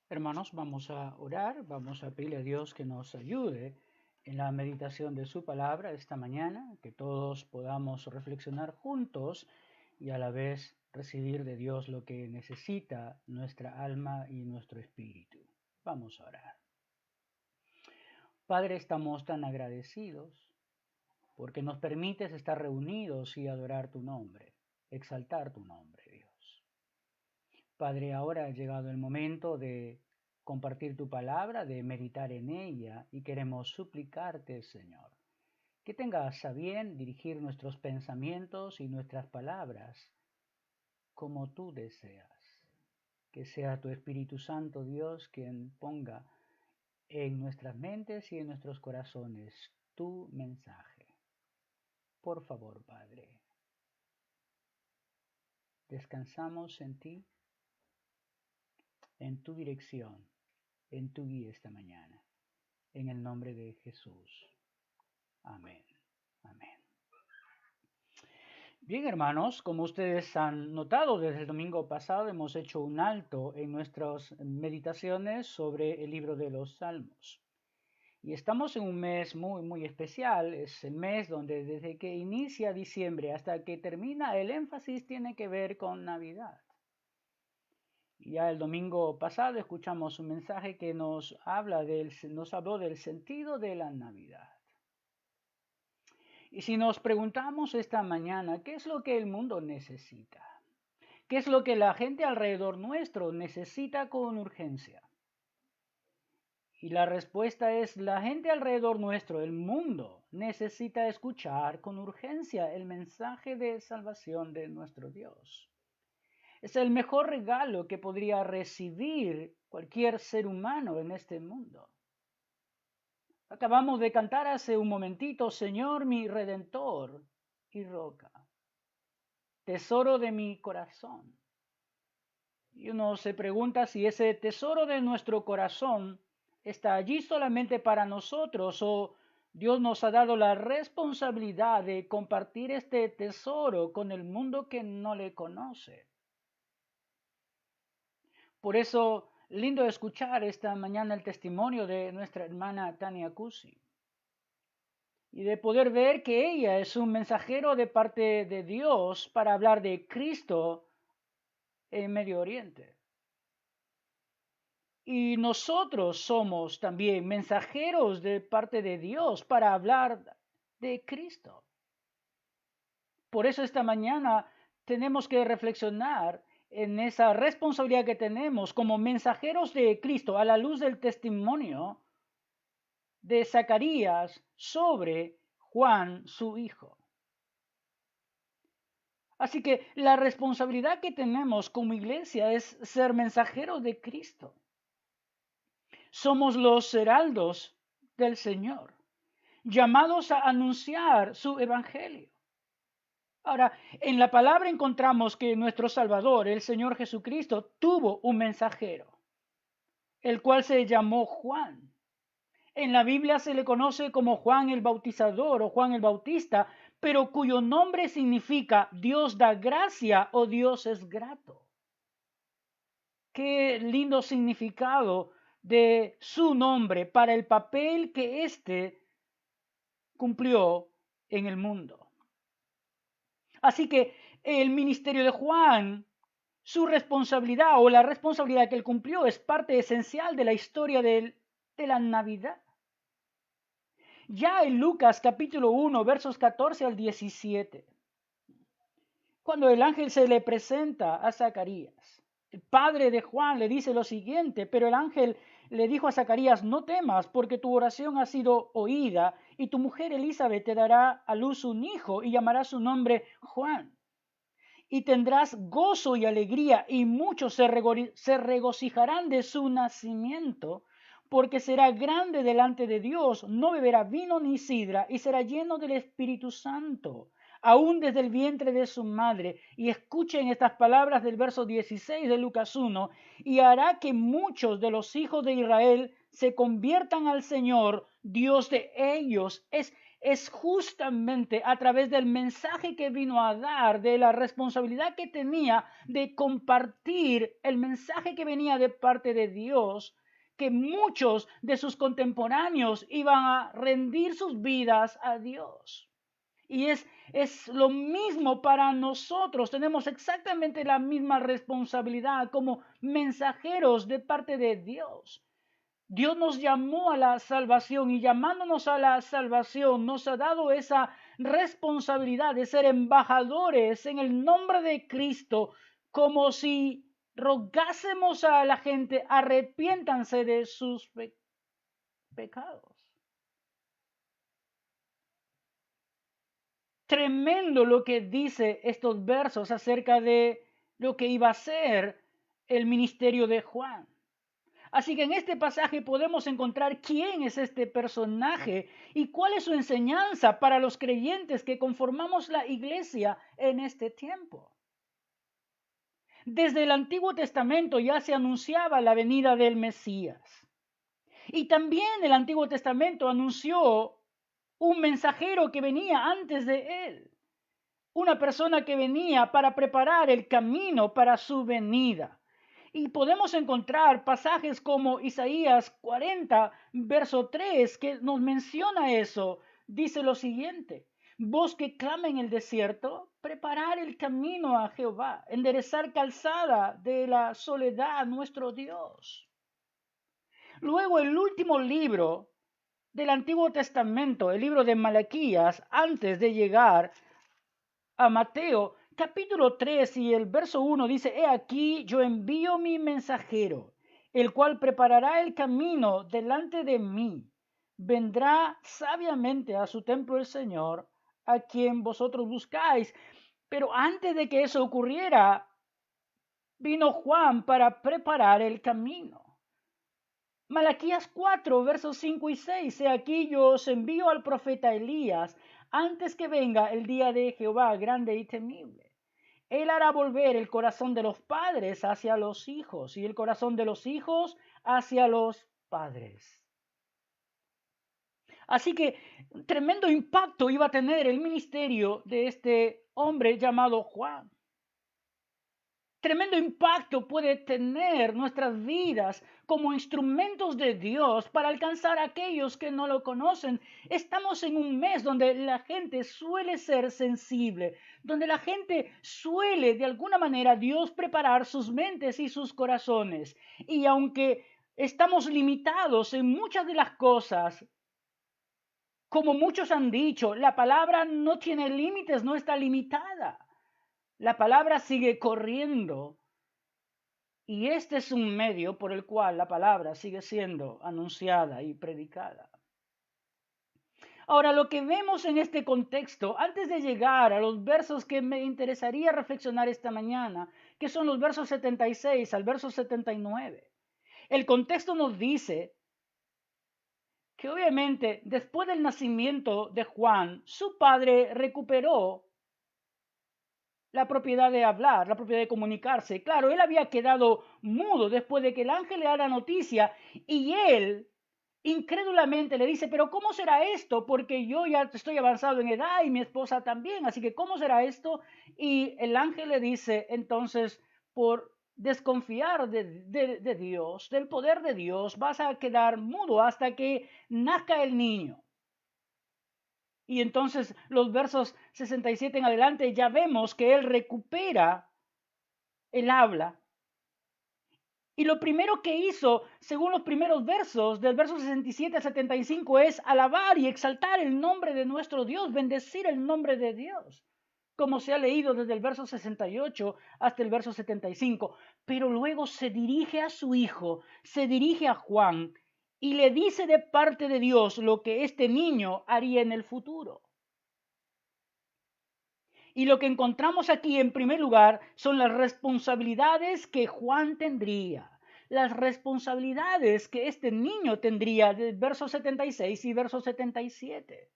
Hermanos, vamos a orar, vamos a pedirle a Dios que nos ayude en la meditación de su palabra esta mañana, que todos podamos reflexionar juntos y a la vez recibir de Dios lo que necesita nuestra alma y nuestro espíritu. Vamos a orar. Padre, estamos tan agradecidos porque nos permites estar reunidos y adorar tu nombre, exaltar tu nombre, Dios. Padre, ahora ha llegado el momento de compartir tu palabra, de meditar en ella, y queremos suplicarte, Señor, que tengas a bien dirigir nuestros pensamientos y nuestras palabras como tú deseas. Que sea tu Espíritu Santo, Dios, quien ponga en nuestras mentes y en nuestros corazones tu mensaje. Por favor, Padre, descansamos en ti, en tu dirección, en tu guía esta mañana. En el nombre de Jesús. Amén. Amén. Bien, hermanos, como ustedes han notado, desde el domingo pasado hemos hecho un alto en nuestras meditaciones sobre el libro de los Salmos. Y estamos en un mes muy especial. Es el mes donde desde que inicia diciembre hasta que termina el énfasis tiene que ver con Navidad. Y ya el domingo pasado escuchamos un mensaje que nos habló del sentido de la Navidad. Y si nos preguntamos esta mañana, ¿qué es lo que el mundo necesita? ¿Qué es lo que la gente alrededor nuestro necesita con urgencia? Y la respuesta es, la gente alrededor nuestro, el mundo, necesita escuchar con urgencia el mensaje de salvación de nuestro Dios. Es el mejor regalo que podría recibir cualquier ser humano en este mundo. Acabamos de cantar hace un momentito, Señor mi Redentor y Roca, tesoro de mi corazón. Y uno se pregunta si ese tesoro de nuestro corazón está allí solamente para nosotros o Dios nos ha dado la responsabilidad de compartir este tesoro con el mundo que no le conoce. Por eso, lindo escuchar esta mañana el testimonio de nuestra hermana Tania Cusi y de poder ver que ella es un mensajero de parte de Dios para hablar de Cristo en Medio Oriente. Y nosotros somos también mensajeros de parte de Dios para hablar de Cristo. Por eso esta mañana tenemos que reflexionar en esa responsabilidad que tenemos como mensajeros de Cristo a la luz del testimonio de Zacarías sobre Juan, su hijo. Así que la responsabilidad que tenemos como iglesia es ser mensajeros de Cristo. Somos los heraldos del Señor, llamados a anunciar su evangelio. Ahora, en la palabra encontramos que nuestro Salvador, el Señor Jesucristo, tuvo un mensajero, el cual se llamó Juan. En la Biblia se le conoce como Juan el Bautizador o Juan el Bautista, pero cuyo nombre significa Dios da gracia o Dios es grato. Qué lindo significado de su nombre para el papel que éste cumplió en el mundo. Así que el ministerio de Juan, su responsabilidad o la responsabilidad que él cumplió es parte esencial de la historia de la Navidad. Ya en Lucas capítulo 1, versos 14 al 17, cuando el ángel se le presenta a Zacarías, el padre de Juan le dice lo siguiente, pero el ángel le dijo a Zacarías, no temas porque tu oración ha sido oída y tu mujer Elizabeth te dará a luz un hijo y llamará su nombre Juan. Y tendrás gozo y alegría y muchos se regocijarán de su nacimiento porque será grande delante de Dios, no beberá vino ni sidra y será lleno del Espíritu Santo aún desde el vientre de su madre. Y escuchen estas palabras del verso 16 de Lucas 1, y hará que muchos de los hijos de Israel se conviertan al Señor, Dios de ellos. Es es justamente a través del mensaje que vino a dar, de la responsabilidad que tenía de compartir el mensaje que venía de parte de Dios, que muchos de sus contemporáneos iban a rendir sus vidas a Dios. Y es lo mismo para nosotros. Tenemos exactamente la misma responsabilidad como mensajeros de parte de Dios. Dios nos llamó a la salvación y llamándonos a la salvación nos ha dado esa responsabilidad de ser embajadores en el nombre de Cristo, como si rogásemos a la gente arrepiéntanse de sus pecados. Tremendo lo que dice estos versos acerca de lo que iba a ser el ministerio de Juan. Así que en este pasaje podemos encontrar quién es este personaje y cuál es su enseñanza para los creyentes que conformamos la iglesia en este tiempo. Desde el Antiguo Testamento ya se anunciaba la venida del Mesías. Y también el Antiguo Testamento anunció un mensajero que venía antes de él. Una persona que venía para preparar el camino para su venida. Y podemos encontrar pasajes como Isaías 40, verso 3, que nos menciona eso. Dice lo siguiente: voz que clama en el desierto, preparar el camino a Jehová, enderezar calzada de la soledad a nuestro Dios. Luego el último libro del Antiguo Testamento, el libro de Malaquías, antes de llegar a Mateo, capítulo 3 y el verso 1 dice: he aquí yo envío mi mensajero, el cual preparará el camino delante de mí. Vendrá sabiamente a su templo el Señor, a quien vosotros buscáis. Pero antes de que eso ocurriera, vino Juan para preparar el camino. Malaquías 4, versos 5 y 6. He aquí yo os envío al profeta Elías antes que venga el día de Jehová grande y temible. Él hará volver el corazón de los padres hacia los hijos y el corazón de los hijos hacia los padres. Así que tremendo impacto iba a tener el ministerio de este hombre llamado Juan. Tremendo impacto puede tener nuestras vidas como instrumentos de Dios para alcanzar a aquellos que no lo conocen. Estamos en un mes donde la gente suele ser sensible, donde la gente suele de alguna manera Dios preparar sus mentes y sus corazones. Y aunque estamos limitados en muchas de las cosas, como muchos han dicho, la palabra no tiene límites, no está limitada. La palabra sigue corriendo. Y este es un medio por el cual la palabra sigue siendo anunciada y predicada. Ahora, lo que vemos en este contexto, antes de llegar a los versos que me interesaría reflexionar esta mañana, que son los versos 76 al verso 79, el contexto nos dice que obviamente después del nacimiento de Juan, su padre recuperó la propiedad de hablar, la propiedad de comunicarse. Claro, él había quedado mudo después de que el ángel le da la noticia y él incrédulamente le dice: pero ¿cómo será esto? Porque yo ya estoy avanzado en edad y mi esposa también, así que ¿cómo será esto? Y el ángel le dice entonces: por desconfiar de Dios, del poder de Dios, vas a quedar mudo hasta que nazca el niño. Y entonces los versos 67 en adelante ya vemos que él recupera el habla. Y lo primero que hizo, según los primeros versos, del verso 67 al 75, es alabar y exaltar el nombre de nuestro Dios, bendecir el nombre de Dios, como se ha leído desde el verso 68 hasta el verso 75. Pero luego se dirige a su hijo, se dirige a Juan, y le dice de parte de Dios lo que este niño haría en el futuro. Y lo que encontramos aquí en primer lugar son las responsabilidades que Juan tendría, las responsabilidades que este niño tendría del verso 76 y verso 77.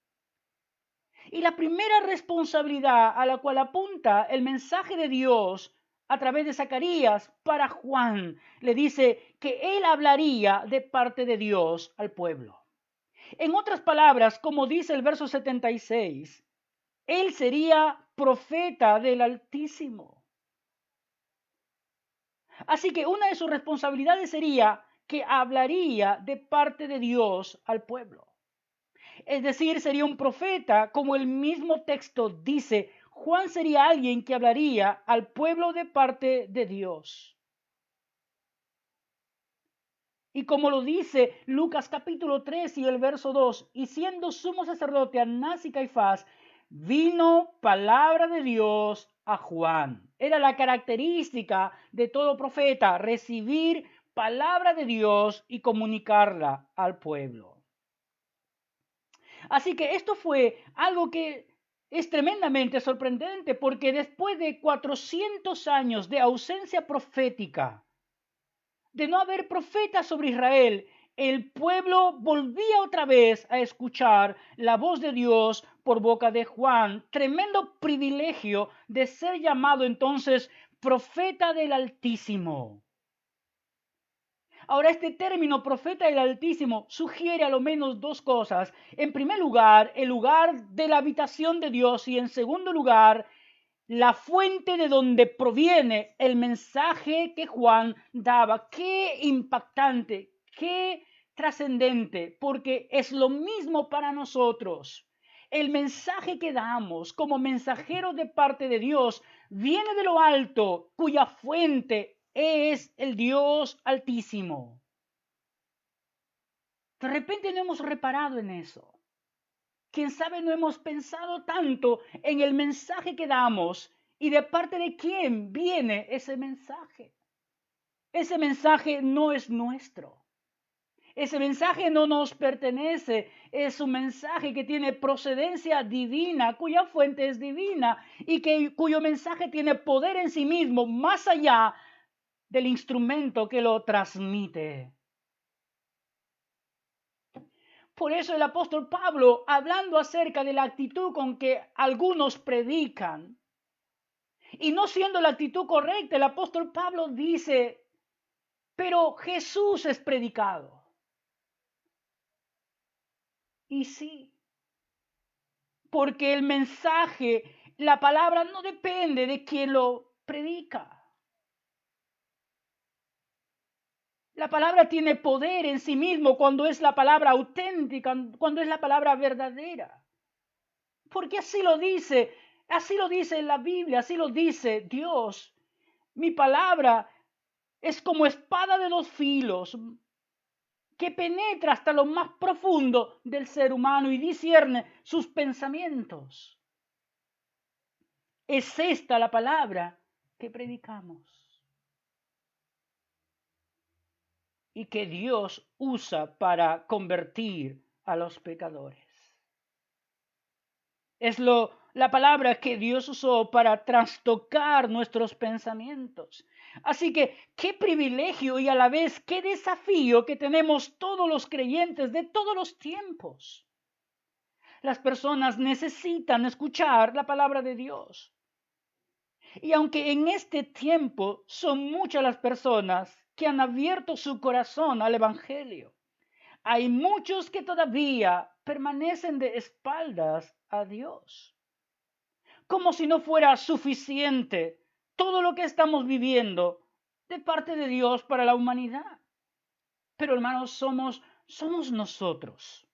Y la primera responsabilidad a la cual apunta el mensaje de Dios a través de Zacarías para Juan, le dice que él hablaría de parte de Dios al pueblo. En otras palabras, como dice el verso 76, él sería profeta del Altísimo. Así que una de sus responsabilidades sería que hablaría de parte de Dios al pueblo. Es decir, sería un profeta, como el mismo texto dice. Juan sería alguien que hablaría al pueblo de parte de Dios. Y como lo dice Lucas capítulo 3 y el verso 2, y siendo sumo sacerdote Anás y Caifás, vino palabra de Dios a Juan. Era la característica de todo profeta, recibir palabra de Dios y comunicarla al pueblo. Así que esto fue algo que es tremendamente sorprendente, porque después de 400 años de ausencia profética, de no haber profetas sobre Israel, el pueblo volvía otra vez a escuchar la voz de Dios por boca de Juan. Tremendo privilegio de ser llamado entonces profeta del Altísimo. Ahora, este término profeta del Altísimo sugiere a lo menos dos cosas. En primer lugar, el lugar de la habitación de Dios, y en segundo lugar, la fuente de donde proviene el mensaje que Juan daba. Qué impactante, qué trascendente, porque es lo mismo para nosotros. El mensaje que damos como mensajeros de parte de Dios viene de lo alto, cuya fuente es el Dios Altísimo. De repente no hemos reparado en eso. Quién sabe, no hemos pensado tanto en el mensaje que damos y de parte de quién viene ese mensaje. Ese mensaje no es nuestro. Ese mensaje no nos pertenece. Es un mensaje que tiene procedencia divina, cuya fuente es divina y cuyo mensaje tiene poder en sí mismo, más allá del instrumento que lo transmite. Por eso el apóstol Pablo, hablando acerca de la actitud con que algunos predican, y no siendo la actitud correcta, el apóstol Pablo dice, pero Jesús es predicado. Y sí, porque el mensaje, la palabra no depende de quien lo predica. La palabra tiene poder en sí mismo cuando es la palabra auténtica, cuando es la palabra verdadera. Porque así lo dice la Biblia, así lo dice Dios. Mi palabra es como espada de dos filos que penetra hasta lo más profundo del ser humano y discierne sus pensamientos. Es esta la palabra que predicamos y que Dios usa para convertir a los pecadores. Es la palabra que Dios usó para trastocar nuestros pensamientos. Así que qué privilegio y a la vez qué desafío que tenemos todos los creyentes de todos los tiempos. Las personas necesitan escuchar la palabra de Dios. Y aunque en este tiempo son muchas las personas que han abierto su corazón al Evangelio, hay muchos que todavía permanecen de espaldas a Dios. Como si no fuera suficiente todo lo que estamos viviendo de parte de Dios para la humanidad. Pero hermanos, somos nosotros.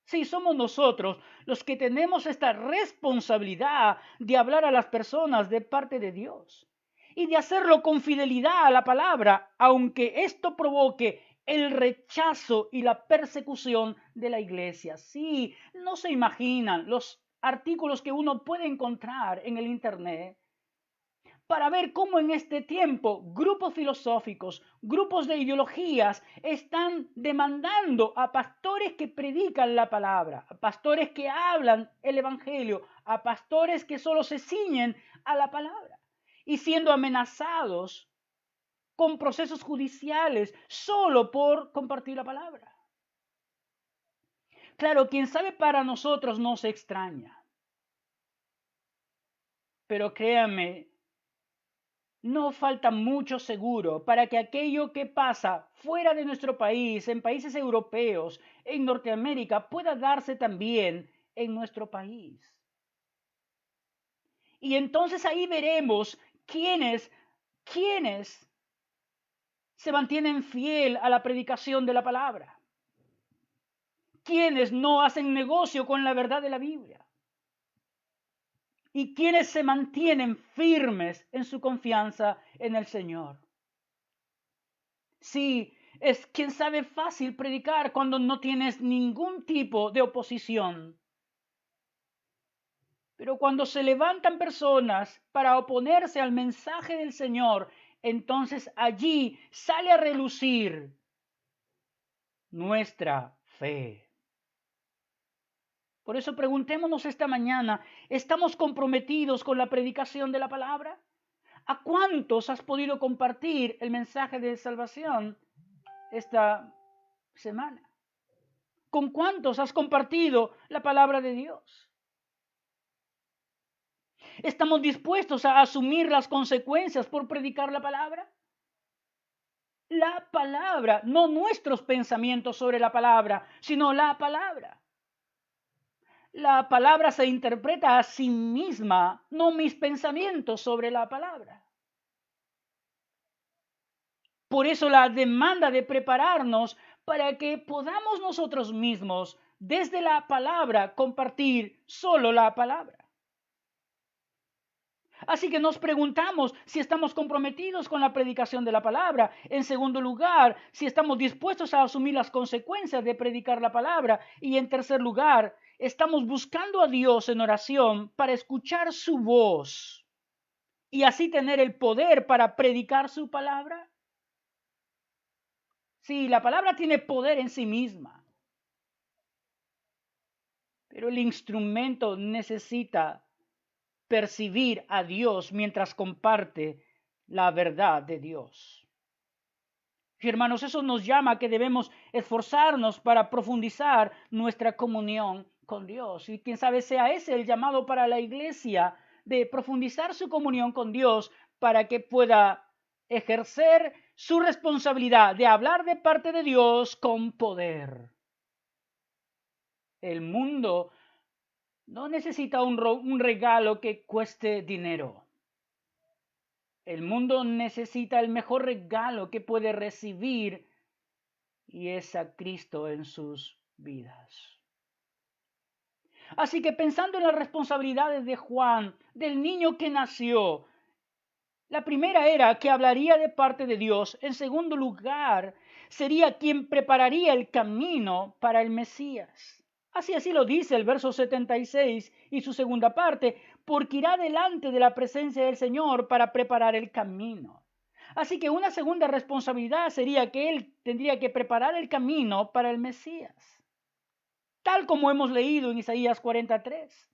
Sí, somos nosotros los que tenemos esta responsabilidad de hablar a las personas de parte de Dios y de hacerlo con fidelidad a la palabra, aunque esto provoque el rechazo y la persecución de la iglesia. Sí, no se imaginan los artículos que uno puede encontrar en el internet para ver cómo en este tiempo grupos filosóficos, grupos de ideologías están demandando a pastores que predican la palabra, a pastores que hablan el evangelio, a pastores que solo se ciñen a la palabra y siendo amenazados con procesos judiciales solo por compartir la palabra. Claro, quien sabe, para nosotros no se extraña, pero créanme, no falta mucho seguro para que aquello que pasa fuera de nuestro país, en países europeos, en Norteamérica, pueda darse también en nuestro país. Y entonces ahí veremos quiénes se mantienen fiel a la predicación de la palabra, quiénes no hacen negocio con la verdad de la Biblia y quienes se mantienen firmes en su confianza en el Señor. Sí, es quien sabe fácil predicar cuando no tienes ningún tipo de oposición. Pero cuando se levantan personas para oponerse al mensaje del Señor, entonces allí sale a relucir nuestra fe. Por eso preguntémonos esta mañana, ¿estamos comprometidos con la predicación de la palabra? ¿A cuántos has podido compartir el mensaje de salvación esta semana? ¿Con cuántos has compartido la palabra de Dios? ¿Estamos dispuestos a asumir las consecuencias por predicar la palabra? La palabra, no nuestros pensamientos sobre la palabra, sino la palabra. La palabra se interpreta a sí misma, no mis pensamientos sobre la palabra. Por eso la demanda de prepararnos para que podamos nosotros mismos, desde la palabra, compartir solo la palabra. Así que nos preguntamos si estamos comprometidos con la predicación de la palabra. En segundo lugar, si estamos dispuestos a asumir las consecuencias de predicar la palabra. Y en tercer lugar, estamos buscando a Dios en oración para escuchar su voz y así tener el poder para predicar su palabra. Sí, la palabra tiene poder en sí misma, pero el instrumento necesita percibir a Dios mientras comparte la verdad de Dios. Y hermanos, eso nos llama a que debemos esforzarnos para profundizar nuestra comunión con Dios. Y quién sabe sea ese el llamado para la iglesia, de profundizar su comunión con Dios para que pueda ejercer su responsabilidad de hablar de parte de Dios con poder. El mundo no necesita un regalo que cueste dinero. El mundo necesita el mejor regalo que puede recibir y es a Cristo en sus vidas. Así que pensando en las responsabilidades de Juan, del niño que nació, la primera era que hablaría de parte de Dios. En segundo lugar, sería quien prepararía el camino para el Mesías. Así lo dice el verso 76 y su segunda parte, porque irá delante de la presencia del Señor para preparar el camino. Así que una segunda responsabilidad sería que él tendría que preparar el camino para el Mesías, tal como hemos leído en Isaías 43.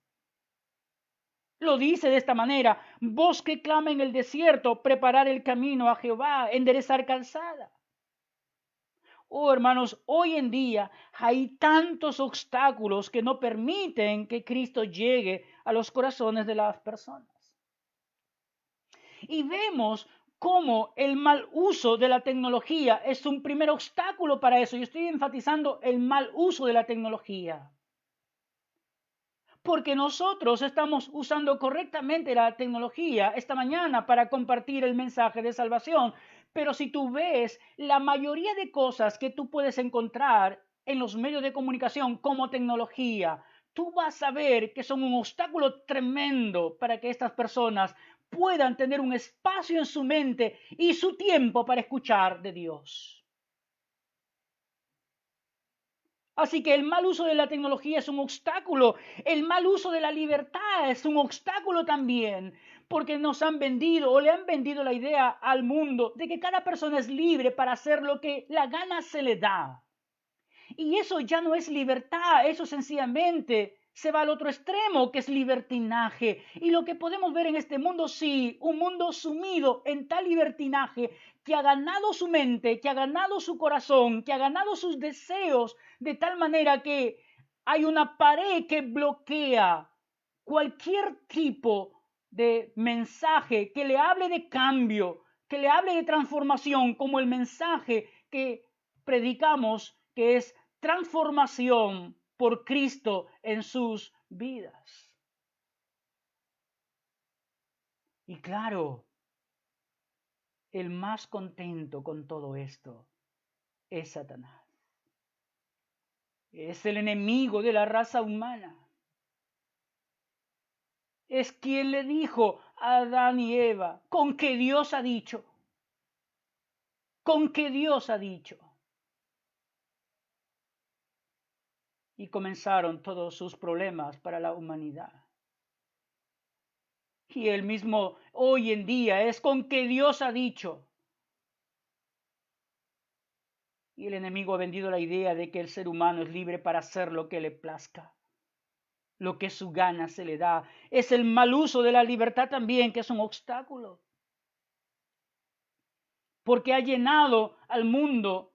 Lo dice de esta manera: voz que clama en el desierto, preparar el camino a Jehová, enderezar calzada. Oh, hermanos, hoy en día hay tantos obstáculos que no permiten que Cristo llegue a los corazones de las personas. Y vemos cómo el mal uso de la tecnología es un primer obstáculo para eso. Yo estoy enfatizando el mal uso de la tecnología. Porque nosotros estamos usando correctamente la tecnología esta mañana para compartir el mensaje de salvación. Pero si tú ves la mayoría de cosas que tú puedes encontrar en los medios de comunicación como tecnología, tú vas a ver que son un obstáculo tremendo para que estas personas puedan tener un espacio en su mente y su tiempo para escuchar de Dios. Así que el mal uso de la tecnología es un obstáculo. El mal uso de la libertad es un obstáculo también, porque nos han vendido o le han vendido la idea al mundo de que cada persona es libre para hacer lo que la gana se le da. Y eso ya no es libertad, eso sencillamente se va al otro extremo, que es libertinaje. Y lo que podemos ver en este mundo, sí, un mundo sumido en tal libertinaje que ha ganado su mente, que ha ganado su corazón, que ha ganado sus deseos, de tal manera que hay una pared que bloquea cualquier tipo de mensaje que le hable de cambio, que le hable de transformación, como el mensaje que predicamos, que es transformación por Cristo en sus vidas. Y claro, el más contento con todo esto es Satanás. Es el enemigo de la raza humana. Es quien le dijo a Adán y Eva, con que Dios ha dicho, con que Dios ha dicho. Y comenzaron todos sus problemas para la humanidad. Y el mismo hoy en día es con que Dios ha dicho. Y el enemigo ha vendido la idea de que el ser humano es libre para hacer lo que le plazca, lo que su gana se le da. Es el mal uso de la libertad también, que es un obstáculo. Porque ha llenado al mundo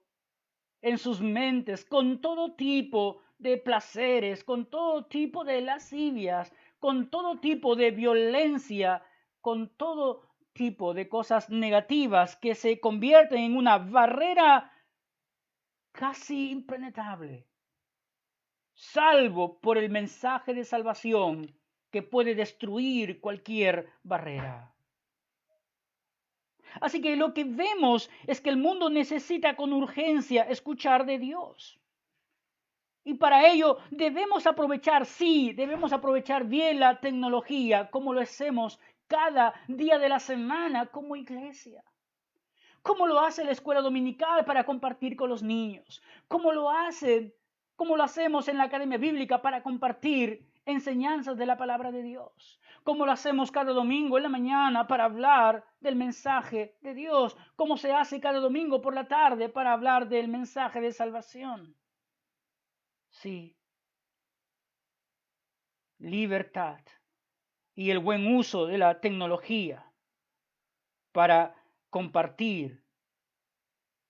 en sus mentes con todo tipo de placeres, con todo tipo de lascivias, con todo tipo de violencia, con todo tipo de cosas negativas que se convierten en una barrera casi impenetrable, salvo por el mensaje de salvación que puede destruir cualquier barrera. Así que lo que vemos es que el mundo necesita con urgencia escuchar de Dios. Y para ello debemos aprovechar, sí, debemos aprovechar bien la tecnología como lo hacemos cada día de la semana como iglesia. Como lo hace la escuela dominical para compartir con los niños. Como lo hacemos en la academia bíblica para compartir enseñanzas de la palabra de Dios. Como lo hacemos cada domingo en la mañana para hablar del mensaje de Dios. Como se hace cada domingo por la tarde para hablar del mensaje de salvación. Sí, libertad y el buen uso de la tecnología para compartir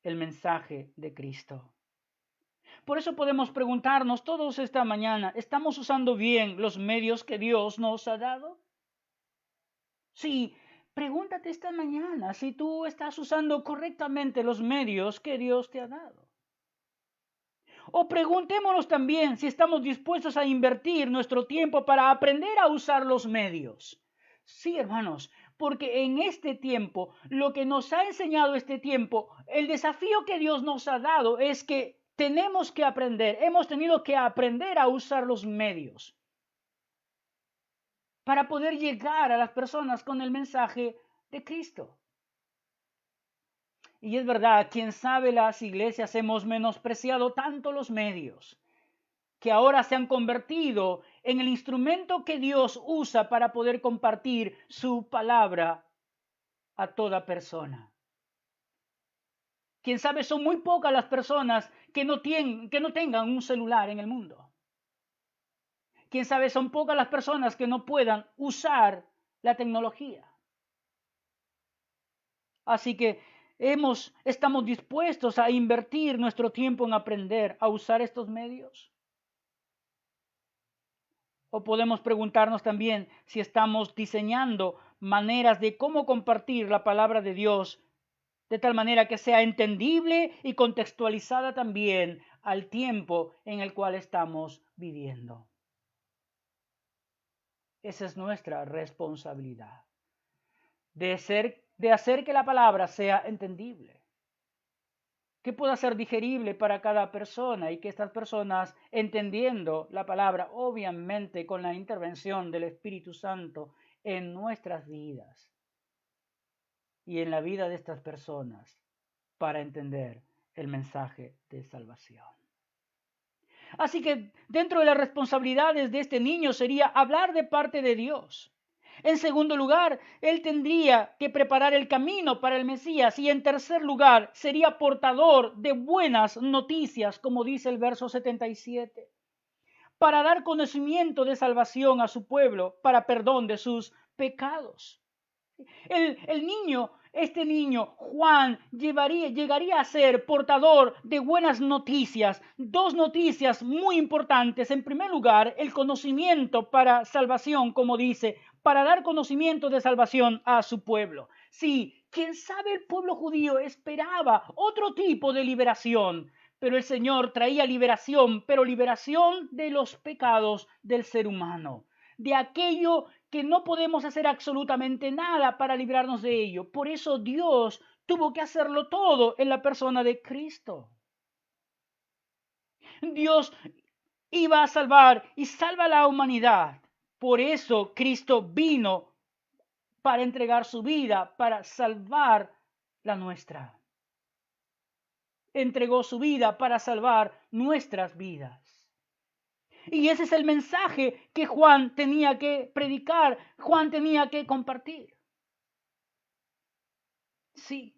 el mensaje de Cristo. Por eso podemos preguntarnos todos esta mañana, ¿estamos usando bien los medios que Dios nos ha dado? Sí, pregúntate esta mañana si tú estás usando correctamente los medios que Dios te ha dado. O preguntémonos también si estamos dispuestos a invertir nuestro tiempo para aprender a usar los medios. Sí, hermanos, porque en este tiempo, lo que nos ha enseñado este tiempo, el desafío que Dios nos ha dado es que tenemos que aprender, hemos tenido que aprender a usar los medios para poder llegar a las personas con el mensaje de Cristo. Y es verdad, quién sabe, las iglesias hemos menospreciado tanto los medios, que ahora se han convertido en el instrumento que Dios usa para poder compartir su palabra a toda persona. Quién sabe, son muy pocas las personas que no tengan un celular en el mundo. Quién sabe, son pocas las personas que no puedan usar la tecnología. Así que estamos dispuestos a invertir nuestro tiempo en aprender a usar estos medios. O podemos preguntarnos también si estamos diseñando maneras de cómo compartir la palabra de Dios de tal manera que sea entendible y contextualizada también al tiempo en el cual estamos viviendo. Esa es nuestra responsabilidad, de hacer que la palabra sea entendible, que pueda ser digerible para cada persona y que estas personas, entendiendo la palabra, obviamente con la intervención del Espíritu Santo en nuestras vidas y en la vida de estas personas, para entender el mensaje de salvación. Así que dentro de las responsabilidades de este niño sería hablar de parte de Dios. En segundo lugar, él tendría que preparar el camino para el Mesías. Y en tercer lugar, sería portador de buenas noticias, como dice el verso 77, para dar conocimiento de salvación a su pueblo, para perdón de sus pecados. El niño este niño, Juan, llegaría a ser portador de buenas noticias. Dos noticias muy importantes. En primer lugar, el conocimiento para salvación, como dice, para dar conocimiento de salvación a su pueblo. Sí, quién sabe, el pueblo judío esperaba otro tipo de liberación, pero el Señor traía liberación, pero liberación de los pecados del ser humano, de aquello que no podemos hacer absolutamente nada para librarnos de ello. Por eso Dios tuvo que hacerlo todo en la persona de Cristo. Dios iba a salvar y salva a la humanidad. Por eso Cristo vino para entregar su vida, para salvar la nuestra. Entregó su vida para salvar nuestras vidas. Y ese es el mensaje que Juan tenía que predicar, Juan tenía que compartir. Sí.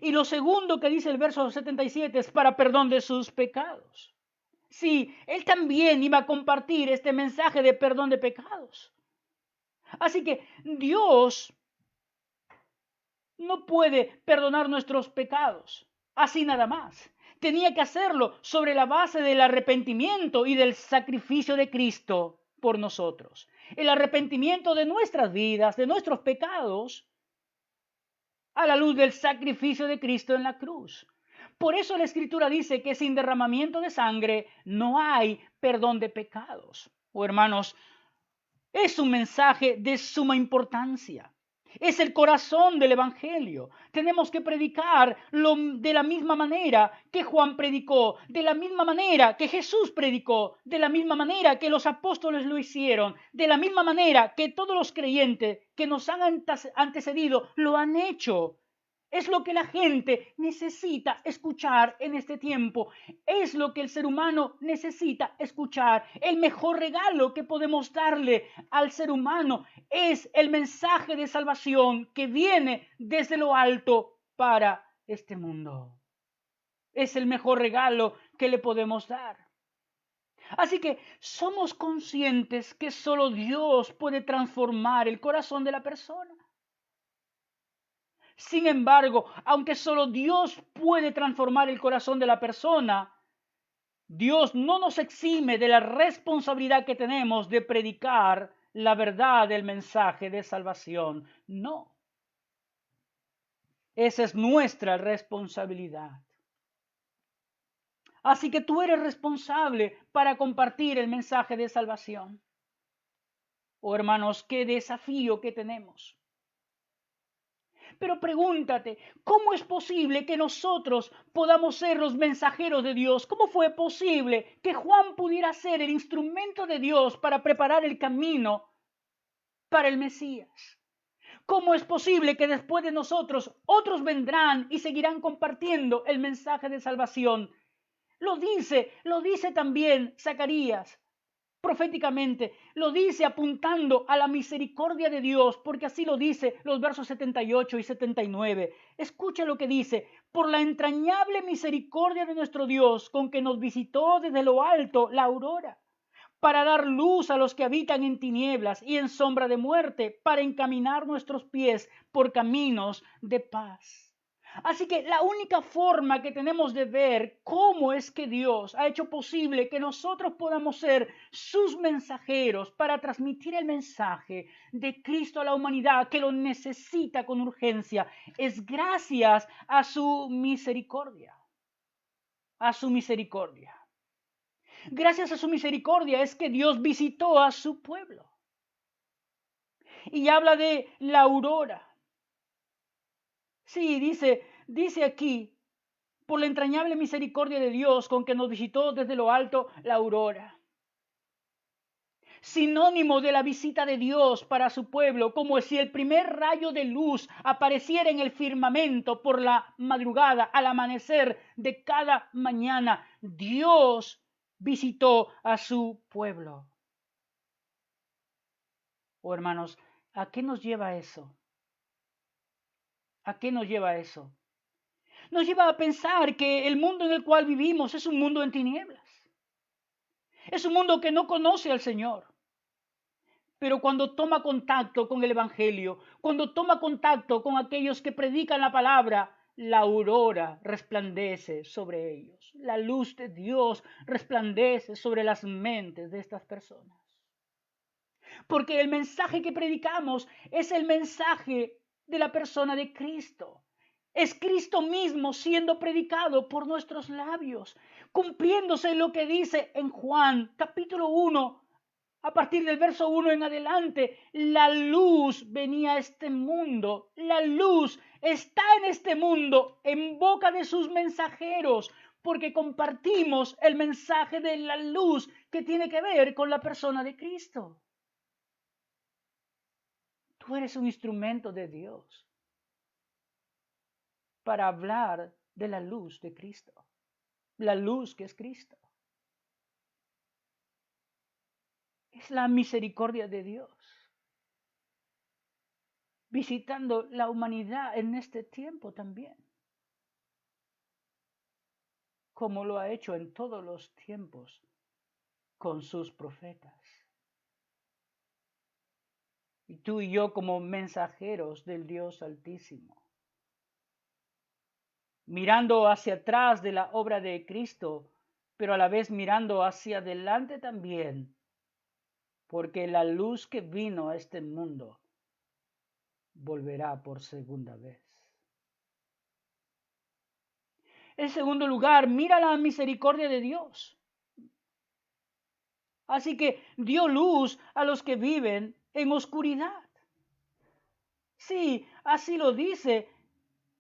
Y lo segundo que dice el verso 77 es para perdón de sus pecados. Sí, él también iba a compartir este mensaje de perdón de pecados. Así que Dios no puede perdonar nuestros pecados así nada más. Tenía que hacerlo sobre la base del arrepentimiento y del sacrificio de Cristo por nosotros. El arrepentimiento de nuestras vidas, de nuestros pecados, a la luz del sacrificio de Cristo en la cruz. Por eso la Escritura dice que sin derramamiento de sangre no hay perdón de pecados. Hermanos, es un mensaje de suma importancia. Es el corazón del Evangelio. Tenemos que predicar de la misma manera que Juan predicó, de la misma manera que Jesús predicó, de la misma manera que los apóstoles lo hicieron, de la misma manera que todos los creyentes que nos han antecedido lo han hecho. Es lo que la gente necesita escuchar en este tiempo. Es lo que el ser humano necesita escuchar. El mejor regalo que podemos darle al ser humano es el mensaje de salvación que viene desde lo alto para este mundo. Es el mejor regalo que le podemos dar. Así que somos conscientes que solo Dios puede transformar el corazón de la persona. Sin embargo, aunque solo Dios puede transformar el corazón de la persona, Dios no nos exime de la responsabilidad que tenemos de predicar la verdad del mensaje de salvación. No. Esa es nuestra responsabilidad. Así que tú eres responsable para compartir el mensaje de salvación. Hermanos, qué desafío que tenemos. Pero pregúntate, ¿cómo es posible que nosotros podamos ser los mensajeros de Dios? ¿Cómo fue posible que Juan pudiera ser el instrumento de Dios para preparar el camino para el Mesías? ¿Cómo es posible que después de nosotros otros vendrán y seguirán compartiendo el mensaje de salvación? Lo dice también Zacarías. Proféticamente, lo dice apuntando a la misericordia de Dios, porque así lo dice los versos 78 y 79. Escucha lo que dice: por la entrañable misericordia de nuestro Dios, con que nos visitó desde lo alto la aurora, para dar luz a los que habitan en tinieblas y en sombra de muerte, para encaminar nuestros pies por caminos de paz. Así que la única forma que tenemos de ver cómo es que Dios ha hecho posible que nosotros podamos ser sus mensajeros para transmitir el mensaje de Cristo a la humanidad que lo necesita con urgencia es gracias a su misericordia. A su misericordia. Gracias a su misericordia es que Dios visitó a su pueblo. Y habla de la aurora. Sí, dice aquí, por la entrañable misericordia de Dios con que nos visitó desde lo alto la aurora. Sinónimo de la visita de Dios para su pueblo, como si el primer rayo de luz apareciera en el firmamento por la madrugada, al amanecer de cada mañana. Dios visitó a su pueblo. Hermanos, ¿a qué nos lleva eso? ¿A qué nos lleva eso? Nos lleva a pensar que el mundo en el cual vivimos es un mundo en tinieblas. Es un mundo que no conoce al Señor. Pero cuando toma contacto con el Evangelio, cuando toma contacto con aquellos que predican la palabra, la aurora resplandece sobre ellos. La luz de Dios resplandece sobre las mentes de estas personas. Porque el mensaje que predicamos es el mensaje de la persona de Cristo. Es Cristo mismo siendo predicado por nuestros labios, cumpliéndose lo que dice en Juan capítulo 1, a partir del verso 1 en adelante. La luz venía a este mundo, la luz está en este mundo en boca de sus mensajeros, porque compartimos el mensaje de la luz que tiene que ver con la persona de Cristo. Tú eres un instrumento de Dios para hablar de la luz de Cristo, la luz que es Cristo. Es la misericordia de Dios visitando la humanidad en este tiempo también, como lo ha hecho en todos los tiempos con sus profetas. Y tú y yo como mensajeros del Dios Altísimo, mirando hacia atrás de la obra de Cristo, pero a la vez mirando hacia adelante también, porque la luz que vino a este mundo volverá por segunda vez. En segundo lugar, mira la misericordia de Dios. Así que dio luz a los que viven en oscuridad. Sí, así lo dice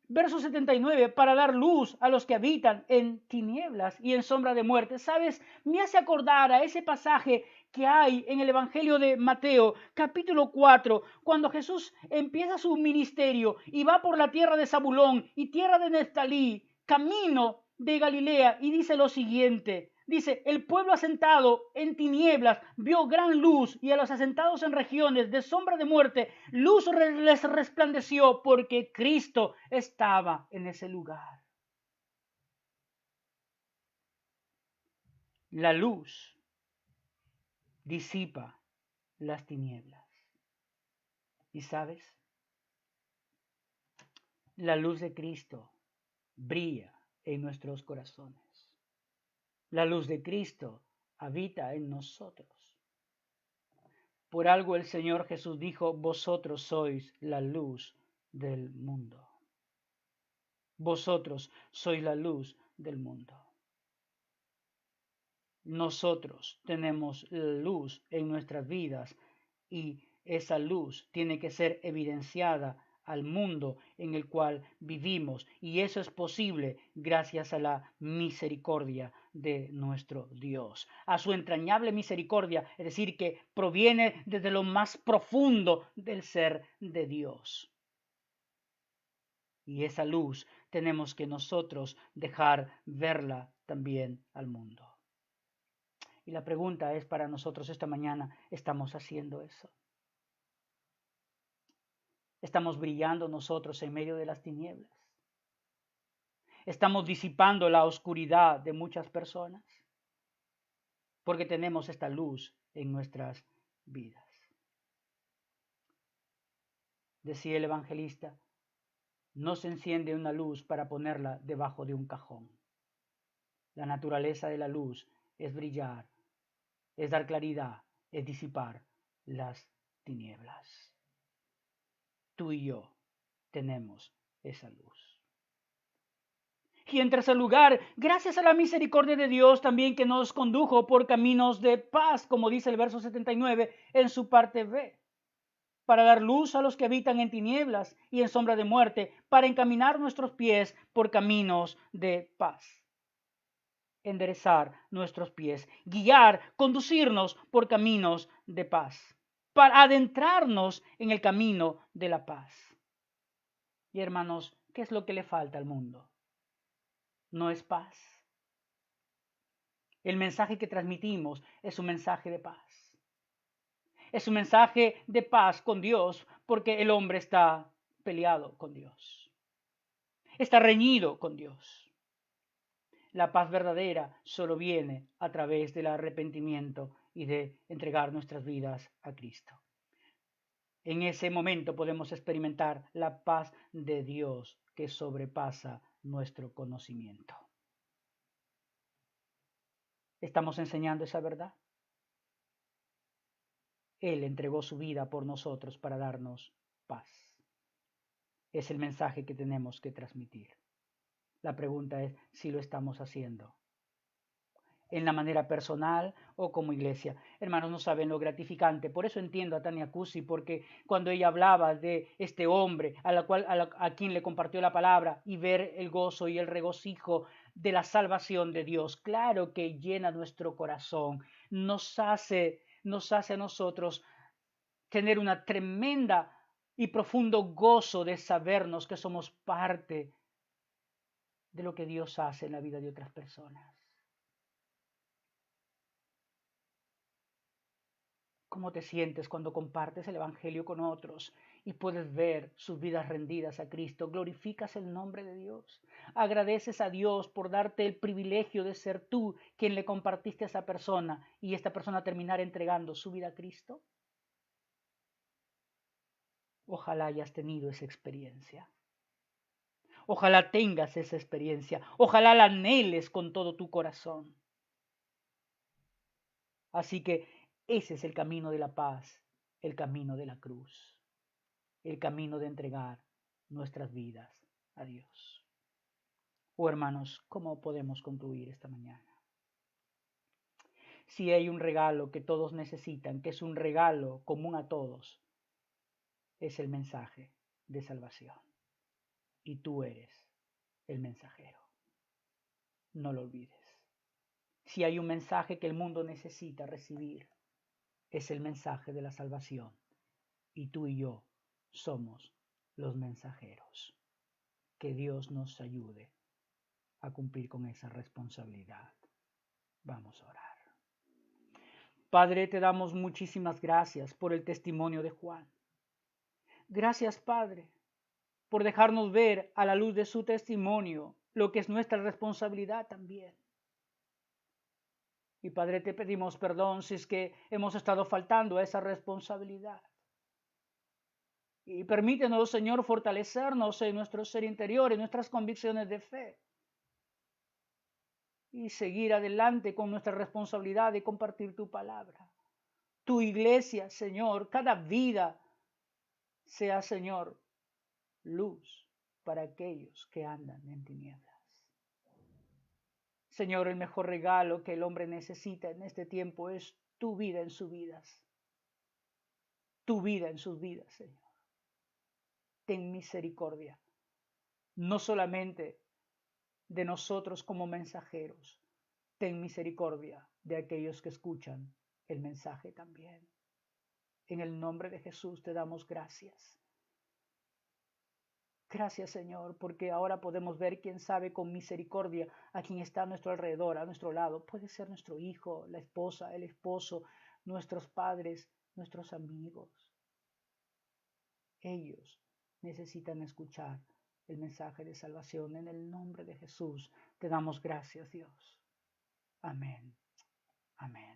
verso 79, para dar luz a los que habitan en tinieblas y en sombra de muerte. ¿Sabes? Me hace acordar a ese pasaje que hay en el Evangelio de Mateo, capítulo 4, cuando Jesús empieza su ministerio y va por la tierra de Zabulón y tierra de Neftalí, camino de Galilea, y dice lo siguiente. Dice, el pueblo asentado en tinieblas vio gran luz, y a los asentados en regiones de sombra de muerte, luz les resplandeció, porque Cristo estaba en ese lugar. La luz disipa las tinieblas. ¿Y sabes? La luz de Cristo brilla en nuestros corazones. La luz de Cristo habita en nosotros. Por algo el Señor Jesús dijo, vosotros sois la luz del mundo. Vosotros sois la luz del mundo. Nosotros tenemos la luz en nuestras vidas y esa luz tiene que ser evidenciada al mundo en el cual vivimos, y eso es posible gracias a la misericordia de nuestro Dios, a su entrañable misericordia, es decir, que proviene desde lo más profundo del ser de Dios. Y esa luz tenemos que nosotros dejar verla también al mundo. Y la pregunta es para nosotros esta mañana, ¿estamos haciendo eso? ¿Estamos brillando nosotros en medio de las tinieblas? ¿Estamos disipando la oscuridad de muchas personas? Porque tenemos esta luz en nuestras vidas. Decía el evangelista, no se enciende una luz para ponerla debajo de un cajón. La naturaleza de la luz es brillar, es dar claridad, es disipar las tinieblas. Tú y yo tenemos esa luz. Y en tercer lugar, gracias a la misericordia de Dios también que nos condujo por caminos de paz, como dice el verso 79 en su parte B, para dar luz a los que habitan en tinieblas y en sombra de muerte, para encaminar nuestros pies por caminos de paz. Enderezar nuestros pies, guiar, conducirnos por caminos de paz, para adentrarnos en el camino de la paz. Y hermanos, ¿qué es lo que le falta al mundo? No es paz. El mensaje que transmitimos es un mensaje de paz. Es un mensaje de paz con Dios porque el hombre está peleado con Dios. Está reñido con Dios. La paz verdadera solo viene a través del arrepentimiento y de entregar nuestras vidas a Cristo. En ese momento podemos experimentar la paz de Dios que sobrepasa nuestro conocimiento. ¿Estamos enseñando esa verdad? Él entregó su vida por nosotros para darnos paz. Es el mensaje que tenemos que transmitir. La pregunta es si lo estamos haciendo en la manera personal o como iglesia. Hermanos, no saben lo gratificante. Por eso entiendo a Tania Cusi, porque cuando ella hablaba de este hombre a quien le compartió la palabra y ver el gozo y el regocijo de la salvación de Dios, claro que llena nuestro corazón, nos hace a nosotros tener una tremenda y profundo gozo de sabernos que somos parte de lo que Dios hace en la vida de otras personas. ¿Cómo te sientes cuando compartes el Evangelio con otros y puedes ver sus vidas rendidas a Cristo? Glorificas el nombre de Dios. Agradeces a Dios por darte el privilegio de ser tú quien le compartiste a esa persona y esta persona terminar entregando su vida a Cristo. Ojalá hayas tenido esa experiencia. Ojalá tengas esa experiencia. Ojalá la anheles con todo tu corazón. Así que ese es el camino de la paz, el camino de la cruz, el camino de entregar nuestras vidas a Dios. Oh hermanos, ¿cómo podemos concluir esta mañana? Si hay un regalo que todos necesitan, que es un regalo común a todos, es el mensaje de salvación. Y tú eres el mensajero. No lo olvides. Si hay un mensaje que el mundo necesita recibir, es el mensaje de la salvación. Y tú y yo somos los mensajeros. Que Dios nos ayude a cumplir con esa responsabilidad. Vamos a orar. Padre, te damos muchísimas gracias por el testimonio de Juan. Gracias, Padre, por dejarnos ver a la luz de su testimonio lo que es nuestra responsabilidad también. Y Padre, te pedimos perdón si es que hemos estado faltando a esa responsabilidad. Y permítenos, Señor, fortalecernos en nuestro ser interior, en nuestras convicciones de fe. Y seguir adelante con nuestra responsabilidad de compartir tu palabra. Tu iglesia, Señor, cada vida sea, Señor, luz para aquellos que andan en tinieblas. Señor, el mejor regalo que el hombre necesita en este tiempo es tu vida en sus vidas. Tu vida en sus vidas, Señor. Ten misericordia, no solamente de nosotros como mensajeros, ten misericordia de aquellos que escuchan el mensaje también. En el nombre de Jesús te damos gracias. Gracias, Señor, porque ahora podemos ver, quién sabe, con misericordia a quien está a nuestro alrededor, a nuestro lado. Puede ser nuestro hijo, la esposa, el esposo, nuestros padres, nuestros amigos. Ellos necesitan escuchar el mensaje de salvación. En el nombre de Jesús te damos gracias, Dios. Amén. Amén.